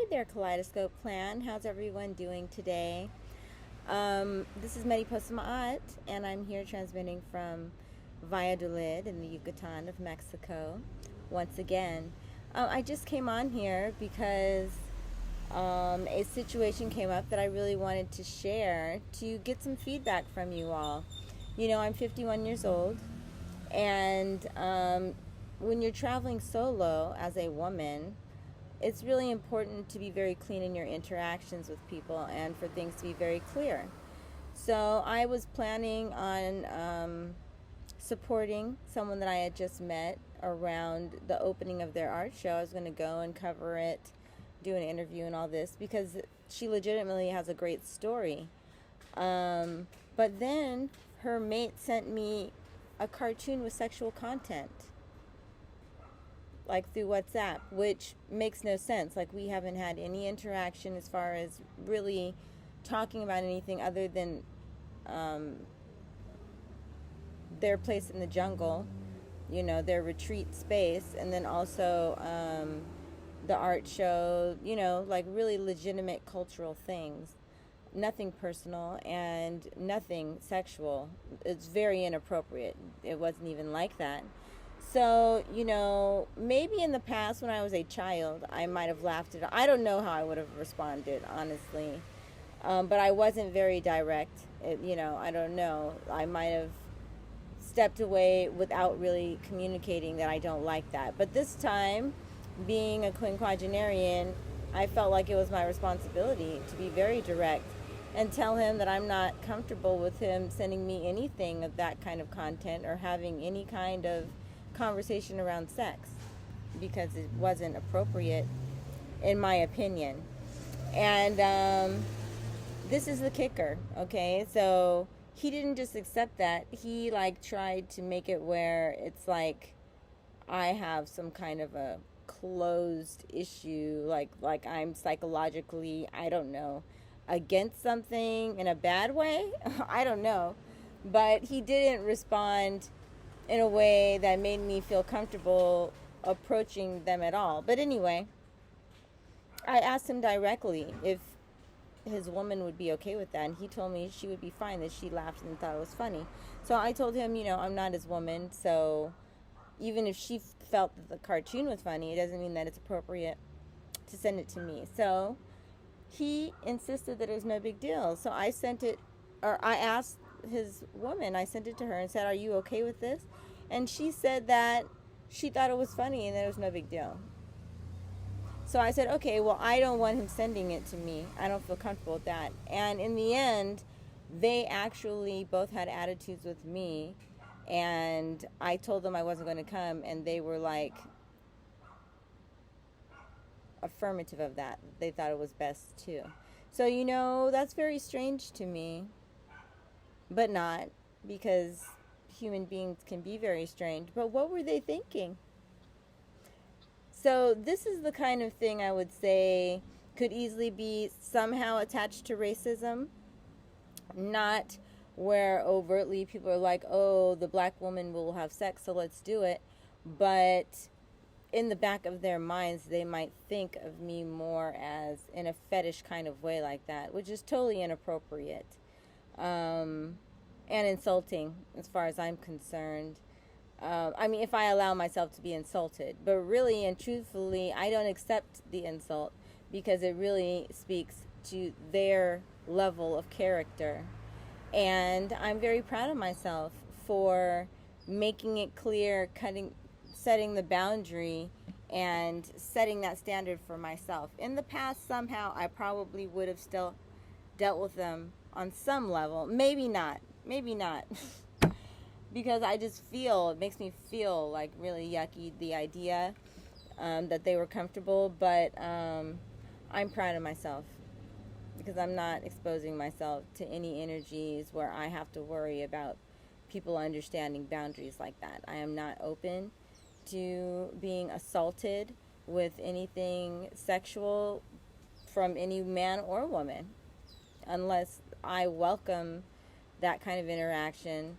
there, Kaleidoscope Clan. How's everyone doing today? This is Mariposa Maát, and I'm here transmitting from Valladolid in the Yucatan of Mexico once again. I just came on here because a situation came up that I really wanted to share to get some feedback from you all. You know, I'm 51 years old, and when you're traveling solo as a woman, it's really important to be very clean in your interactions with people and for things to be very clear. So I was planning on supporting someone that I had just met around the opening of their art show. I was going to go and cover it, do an interview and all this, because she legitimately has a great story. But then her mate sent me a cartoon with sexual content, like through WhatsApp, which makes no sense. Like, we haven't had any interaction as far as really talking about anything other than their place in the jungle, you know, their retreat space, and then also the art show, you know, like really legitimate cultural things. Nothing personal and nothing sexual. It's very inappropriate. It wasn't even like that. So, you know, maybe in the past when I was a child, I might have laughed at it. I don't know how I would have responded, honestly. But I wasn't very direct. I don't know. I might have stepped away without really communicating that I don't like that. But this time, being a quinquagenarian, I felt like it was my responsibility to be very direct and tell him that I'm not comfortable with him sending me anything of that kind of content or having any kind of conversation around sex, because it wasn't appropriate in my opinion. And this is the kicker, okay? So he didn't just accept that. He like tried to make it where it's like I have some kind of a closed issue, like I'm psychologically, I don't know, against something in a bad way. I don't know. But he didn't respond in a way that made me feel comfortable approaching them at all. But anyway, I asked him directly if his woman would be okay with that, and he told me she would be fine, that she laughed and thought it was funny. So I told him, you know, I'm not his woman, so even if she felt that the cartoon was funny, it doesn't mean that it's appropriate to send it to me. So he insisted that it was no big deal. So I sent it, or I asked his woman, I sent it to her and said, are you okay with this? And she said that she thought it was funny and that it was no big deal. So I said, okay, well, I don't want him sending it to me. I don't feel comfortable with that. And in the end, they actually both had attitudes with me, and I told them I wasn't going to come, and they were like affirmative of that. They thought it was best too. So, you know, that's very strange to me, but not, because human beings can be very strange. But what were they thinking? So this is the kind of thing I would say could easily be somehow attached to racism. Not where overtly people are like, oh, the black woman will have sex, so let's do it. But in the back of their minds, they might think of me more as in a fetish kind of way like that, which is totally inappropriate and insulting as far as I'm concerned. I mean, if I allow myself to be insulted. But really and truthfully, I don't accept the insult, because it really speaks to their level of character. And I'm very proud of myself for making it clear, setting the boundary and setting that standard for myself. In the past, somehow, I probably would have still dealt with them on some level. Maybe not. Because I just feel, it makes me feel like really yucky, the idea that they were comfortable. But I'm proud of myself, because I'm not exposing myself to any energies where I have to worry about people understanding boundaries like that. I am not open to being assaulted with anything sexual from any man or woman, unless I welcome that kind of interaction.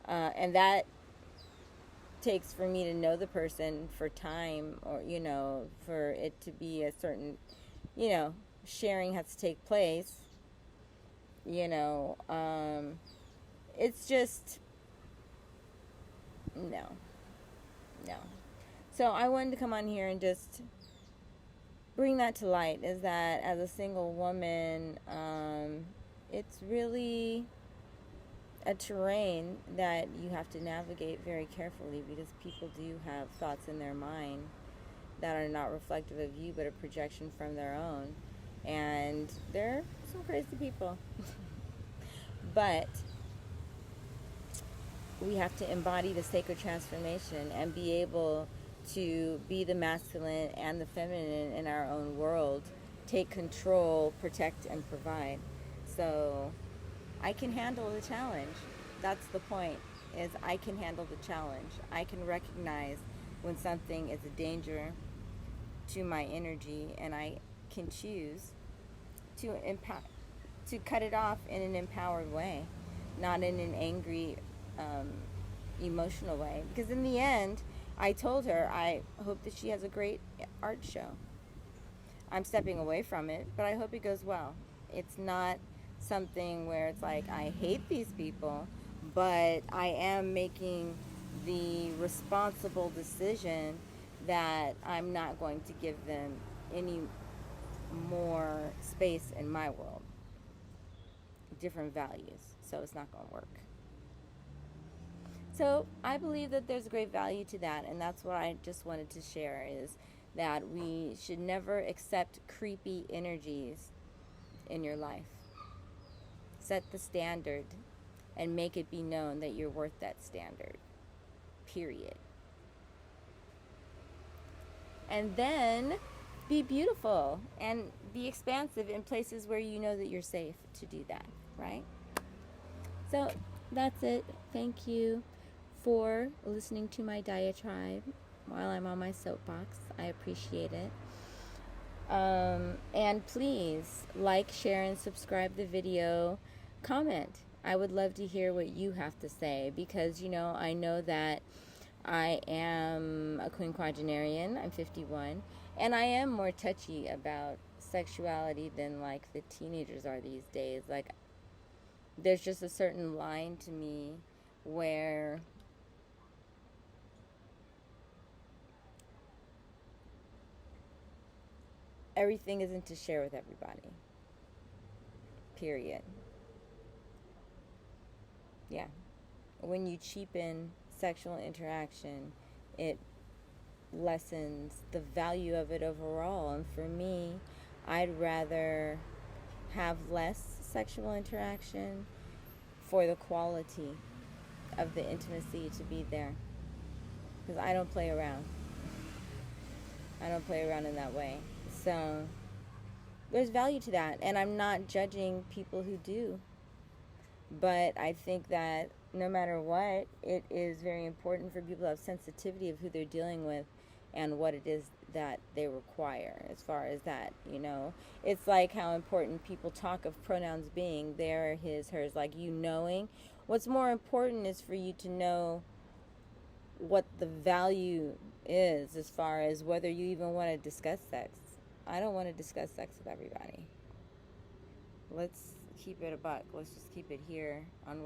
And that takes for me to know the person for time, or, you know, for it to be a certain you know, sharing has to take place. It's just, no. So I wanted to come on here and just bring that to light, is that as a single woman, it's really a terrain that you have to navigate very carefully, because people do have thoughts in their mind that are not reflective of you but a projection from their own, and they're some crazy people. But we have to embody the sacred transformation and be able to be the masculine and the feminine in our own world, take control, protect, and provide. So I can handle the challenge. That's the point, is I can handle the challenge. I can recognize when something is a danger to my energy, and I can choose to cut it off in an empowered way, not in an angry, emotional way. Because in the end, I told her I hope that she has a great art show. I'm stepping away from it, but I hope it goes well. It's not something where it's like I hate these people, but I am making the responsible decision that I'm not going to give them any more space in my world. Different values, so it's not going to work. So I believe that there's great value to that, and that's what I just wanted to share, is that we should never accept creepy energies in your life. Set the standard and make it be known that you're worth that standard. Period. And then be beautiful and be expansive in places where you know that you're safe to do that, right? So that's it. Thank you for listening to my diatribe while I'm on my soapbox. I appreciate it. And please like, share, and subscribe the video. Comment. I would love to hear what you have to say, because I know that I am a quinquagenarian. I'm 51, and I am more touchy about sexuality than like the teenagers are these days. Like, there's just a certain line to me where everything isn't to share with everybody. Period. Yeah. When you cheapen sexual interaction, it lessens the value of it overall. And for me, I'd rather have less sexual interaction for the quality of the intimacy to be there. Because I don't play around. I don't play around in that way. So there's value to that. And I'm not judging people who do. But I think that no matter what, it is very important for people to have sensitivity of who they're dealing with and what it is that they require as far as that, It's like how important people talk of pronouns being there, his, hers, like you knowing. What's more important is for you to know what the value is as far as whether you even want to discuss sex. I don't want to discuss sex with everybody. Let's keep it a buck. Let's just keep it here on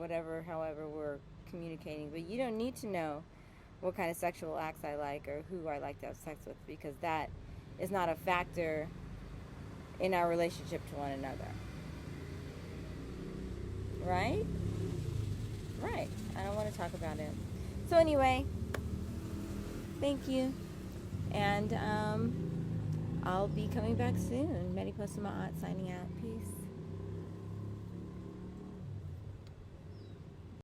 however we're communicating. But you don't need to know what kind of sexual acts I like or who I like to have sex with, because that is not a factor in our relationship to one another. Right? Right. I don't want to talk about it. So anyway, thank you. And I'll be coming back soon. Marioposa Maát signing out. Peace.